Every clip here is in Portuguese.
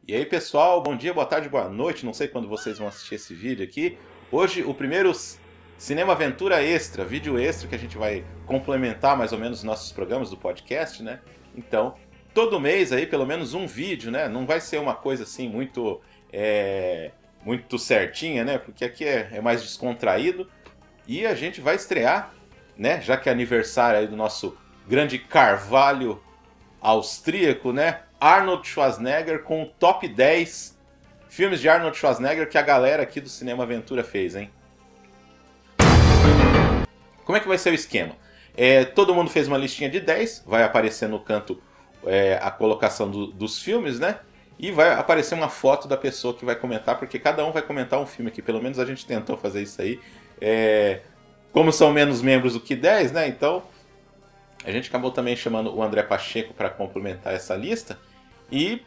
E aí pessoal, bom dia, boa tarde, boa noite, não sei quando vocês vão assistir esse vídeo aqui. Hoje o primeiro Cinema Aventura Extra, vídeo extra que a gente vai complementar mais ou menos os nossos programas do podcast, né? Então, todo mês aí pelo menos um vídeo, né? Não vai ser uma coisa assim muito certinha, né? Porque aqui é mais descontraído. E a gente vai estrear, né? Já que é aniversário aí do nosso grande Carvalho austríaco, né? Arnold Schwarzenegger com o top 10 filmes de Arnold Schwarzenegger que a galera aqui do Cinema Aventura fez, hein? Como é que vai ser o esquema? Todo mundo fez uma listinha de 10, vai aparecer no canto a colocação dos filmes, né? E vai aparecer uma foto da pessoa que vai comentar, porque cada um vai comentar um filme aqui. Pelo menos a gente tentou fazer isso aí. Como são menos membros do que 10, né? Então a gente acabou também chamando o André Pacheco para complementar essa lista. E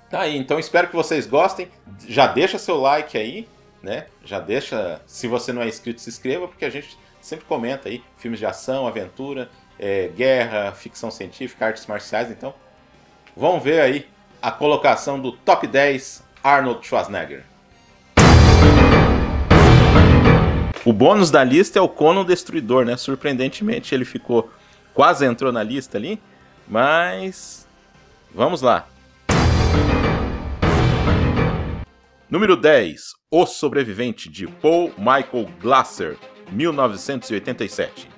tá aí, então espero que vocês gostem. Já deixa seu like aí, né? Já deixa, se você não é inscrito, se inscreva, porque a gente sempre comenta aí filmes de ação, aventura, guerra, ficção científica, artes marciais. Então vamos ver aí a colocação do top 10 Arnold Schwarzenegger. O bônus da lista é o Conan Destruidor, né? Surpreendentemente ele quase entrou na lista ali, mas vamos lá. Número 10, O Sobrevivente, de Paul Michael Glaser, 1987.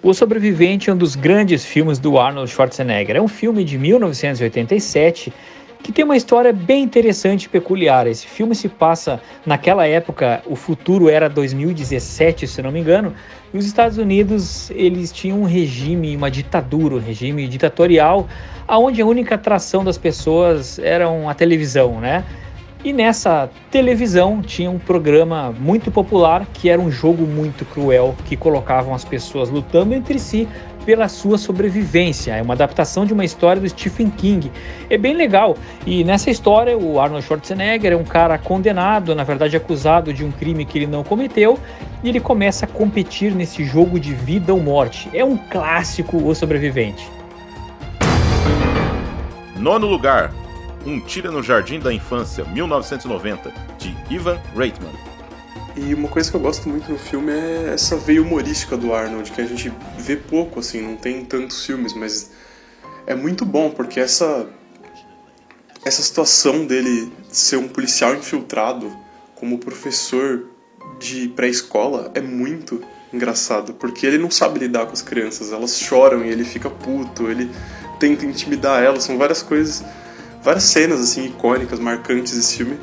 O Sobrevivente é um dos grandes filmes do Arnold Schwarzenegger. É um filme de 1987 que tem uma história bem interessante e peculiar. Esse filme se passa naquela época, o futuro era 2017, se não me engano, e os Estados Unidos eles tinham um regime, uma ditadura, um regime ditatorial, onde a única atração das pessoas era a televisão, né? E nessa televisão tinha um programa muito popular que era um jogo muito cruel, que colocavam as pessoas lutando entre si pela sua sobrevivência. É uma adaptação de uma história do Stephen King. É bem legal. E nessa história o Arnold Schwarzenegger é um cara condenado, na verdade acusado de um crime que ele não cometeu, e ele começa a competir nesse jogo de vida ou morte. É um clássico, O Sobrevivente. Nono lugar, Um Tiro no Jardim da Infância, 1990, de Ivan Reitman. E uma coisa que eu gosto muito no filme é essa veia humorística do Arnold, que a gente vê pouco, assim, não tem tantos filmes, mas é muito bom, porque essa situação dele ser um policial infiltrado como professor de pré-escola é muito engraçado, porque ele não sabe lidar com as crianças, elas choram e ele fica puto, ele tenta intimidar elas, são várias coisas, várias cenas assim icônicas, marcantes desse filme,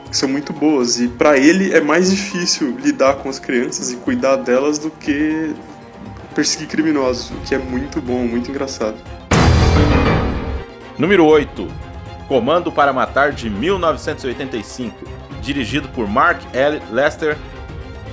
que são muito boas, e pra ele é mais difícil lidar com as crianças e cuidar delas do que perseguir criminosos, o que é muito bom, muito engraçado. Número 8, Comando para Matar, de 1985, dirigido por Mark L. Lester.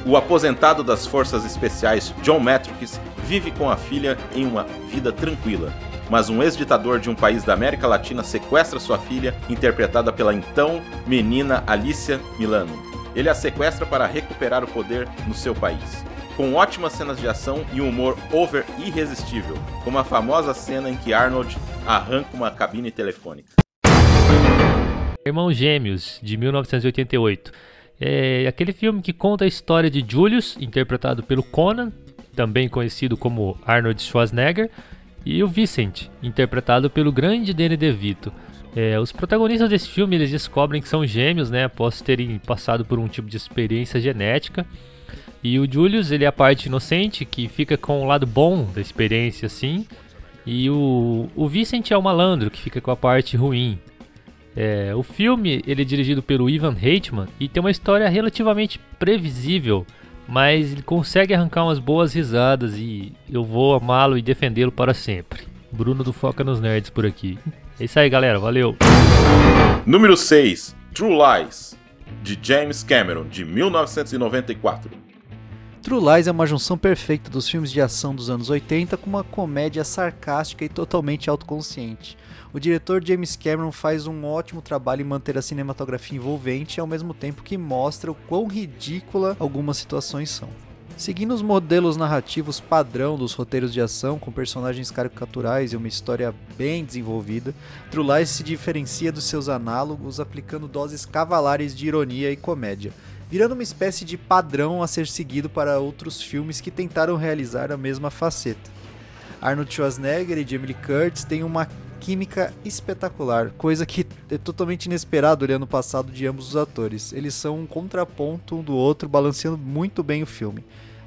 O aposentado das forças especiais John Matrix vive com a filha em uma vida tranquila, mas um ex-ditador de um país da América Latina sequestra sua filha, interpretada pela então menina Alicia Milano. Ele a sequestra para recuperar o poder no seu país. Com ótimas cenas de ação e um humor over irresistível, como a famosa cena em que Arnold arranca uma cabine telefônica. Irmãos Gêmeos, de 1988. É aquele filme que conta a história de Julius, interpretado pelo Conan, também conhecido como Arnold Schwarzenegger, e o Vincent, interpretado pelo grande Danny DeVito. Os protagonistas desse filme eles descobrem que são gêmeos, né, após terem passado por um tipo de experiência genética. E o Julius, ele é a parte inocente, que fica com o lado bom da experiência, assim. E o Vincent é o malandro, que fica com a parte ruim. O filme ele é dirigido pelo Ivan Reitman e tem uma história relativamente previsível, mas ele consegue arrancar umas boas risadas e eu vou amá-lo e defendê-lo para sempre. Bruno do Foca nos Nerds por aqui. É isso aí, galera. Valeu! Número 6, True Lies, de James Cameron, de 1994. True Lies é uma junção perfeita dos filmes de ação dos anos 80 com uma comédia sarcástica e totalmente autoconsciente. O diretor James Cameron faz um ótimo trabalho em manter a cinematografia envolvente ao mesmo tempo que mostra o quão ridícula algumas situações são. Seguindo os modelos narrativos padrão dos roteiros de ação, com personagens caricaturais e uma história bem desenvolvida, True Lies se diferencia dos seus análogos aplicando doses cavalares de ironia e comédia, virando uma espécie de padrão a ser seguido para outros filmes que tentaram realizar a mesma faceta. Arnold Schwarzenegger e Jamie Lee Curtis têm uma química espetacular, coisa que é totalmente inesperado olhando o passado de ambos os atores. Eles são um contraponto um do outro, balanceando muito bem o filme.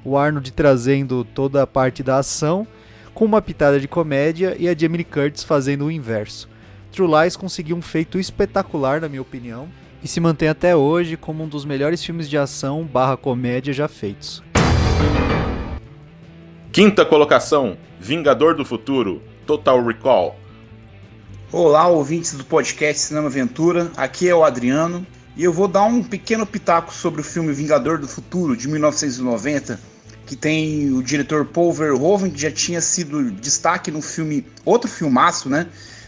O Arnold trazendo toda a parte da ação, com uma pitada de comédia, e a Jamie Lee Curtis fazendo o inverso. True Lies conseguiu um feito espetacular, na minha opinião, e se mantém até hoje como um dos melhores filmes de ação / comédia já feitos. Quinta colocação, Vingador do Futuro, Total Recall. Olá, ouvintes do podcast Cinema Aventura, aqui é o Adriano, e eu vou dar um pequeno pitaco sobre o filme Vingador do Futuro, de 1990, que tem o diretor Paul Verhoeven, que já tinha sido destaque no filme, outro filmaço, né,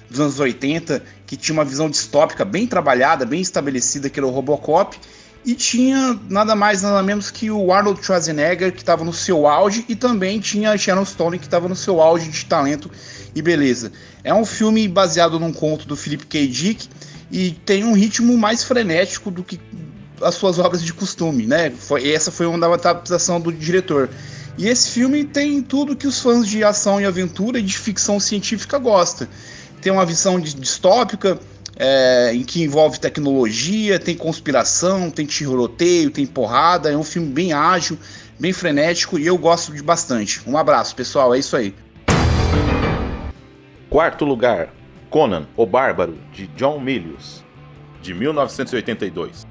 dos anos 80, que tinha uma visão distópica bem trabalhada, bem estabelecida, que era o Robocop, e tinha nada mais, nada menos que o Arnold Schwarzenegger, que estava no seu auge, e também tinha a Sharon Stone, que estava no seu auge de talento e beleza. É um filme baseado num conto do Philip K. Dick, e tem um ritmo mais frenético do que as suas obras de costume, né? Essa foi uma adaptação do diretor. E esse filme tem tudo que os fãs de ação e aventura e de ficção científica gostam. Tem uma visão distópica, em que envolve tecnologia, tem conspiração, tem tiroteio, tem porrada. É um filme bem ágil, bem frenético, e eu gosto de bastante. Um abraço, pessoal, é isso aí. Quarto lugar, Conan, o Bárbaro, de John Milius, de 1982.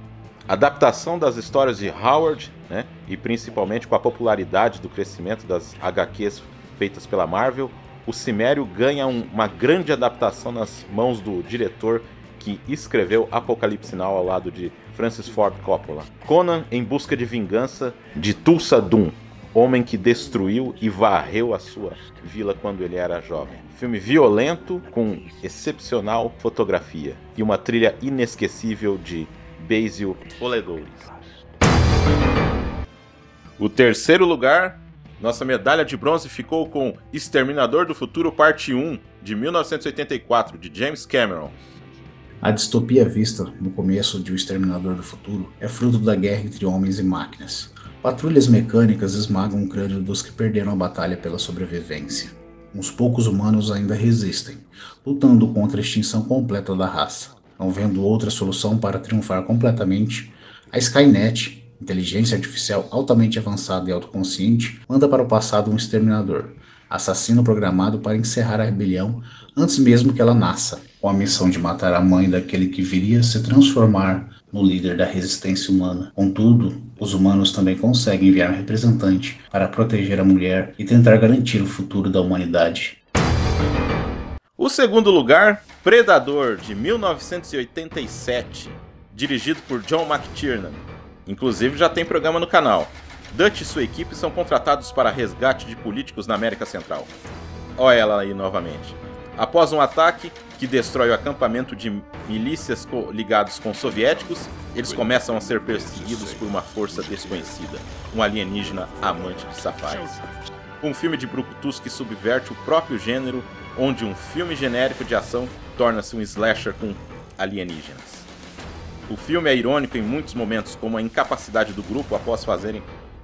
Adaptação das histórias de Howard, né, e principalmente com a popularidade do crescimento das HQs feitas pela Marvel, o Cimério ganha uma grande adaptação nas mãos do diretor que escreveu Apocalipse Now ao lado de Francis Ford Coppola. Conan em busca de vingança de Tulsa Doom, homem que destruiu e varreu a sua vila quando ele era jovem. Filme violento, com excepcional fotografia e uma trilha inesquecível de Basil Poledouris. O terceiro lugar, nossa medalha de bronze ficou com Exterminador do Futuro Parte 1, de 1984, de James Cameron. A distopia vista no começo de O Exterminador do Futuro é fruto da guerra entre homens e máquinas. Patrulhas mecânicas esmagam o crânio dos que perderam a batalha pela sobrevivência. Uns poucos humanos ainda resistem, lutando contra a extinção completa da raça. Não vendo outra solução para triunfar completamente, a Skynet, inteligência artificial altamente avançada e autoconsciente, manda para o passado um exterminador, assassino programado para encerrar a rebelião antes mesmo que ela nasça, com a missão de matar a mãe daquele que viria a se transformar no líder da resistência humana. Contudo, os humanos também conseguem enviar um representante para proteger a mulher e tentar garantir o futuro da humanidade. O segundo lugar, Predador, de 1987, dirigido por John McTiernan. Inclusive já tem programa no canal. Dutch e sua equipe são contratados para resgate de políticos na América Central. Olha ela aí novamente. Após um ataque que destrói o acampamento de milícias ligados com soviéticos, eles começam a ser perseguidos por uma força desconhecida, um alienígena amante de safaris. Um filme de brucutus que subverte o próprio gênero, onde um filme genérico de ação torna-se um slasher com alienígenas. O filme é irônico em muitos momentos, como a incapacidade do grupo após fazerem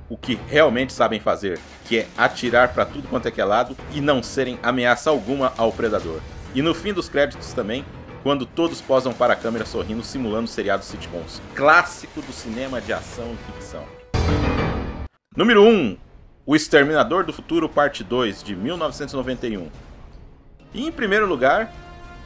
o que realmente sabem fazer, que é atirar para tudo quanto é que é lado e não serem ameaça alguma ao predador. E no fim dos créditos também, quando todos posam para a câmera sorrindo, simulando seriados sitcoms. Clássico do cinema de ação e ficção. Número 1. O Exterminador do Futuro Parte 2, de 1991. E em primeiro lugar,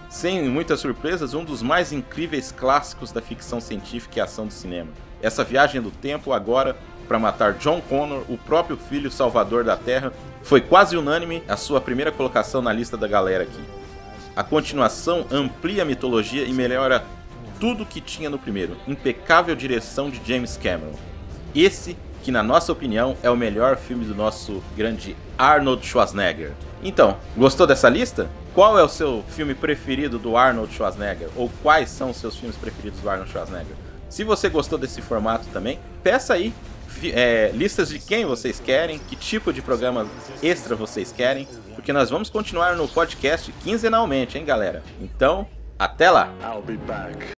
sem muitas surpresas, um dos mais incríveis clássicos da ficção científica e ação do cinema. Essa viagem do tempo agora para matar John Connor, o próprio filho salvador da Terra, foi quase unânime a sua primeira colocação na lista da galera aqui. A continuação amplia a mitologia e melhora tudo que tinha no primeiro. Impecável direção de James Cameron. Esse que, na nossa opinião, é o melhor filme do nosso grande Arnold Schwarzenegger. Então, gostou dessa lista? Qual é o seu filme preferido do Arnold Schwarzenegger? Ou quais são os seus filmes preferidos do Arnold Schwarzenegger? Se você gostou desse formato também, peça aí listas de quem vocês querem, que tipo de programa extra vocês querem, porque nós vamos continuar no podcast quinzenalmente, hein, galera? Então, até lá! I'll be back.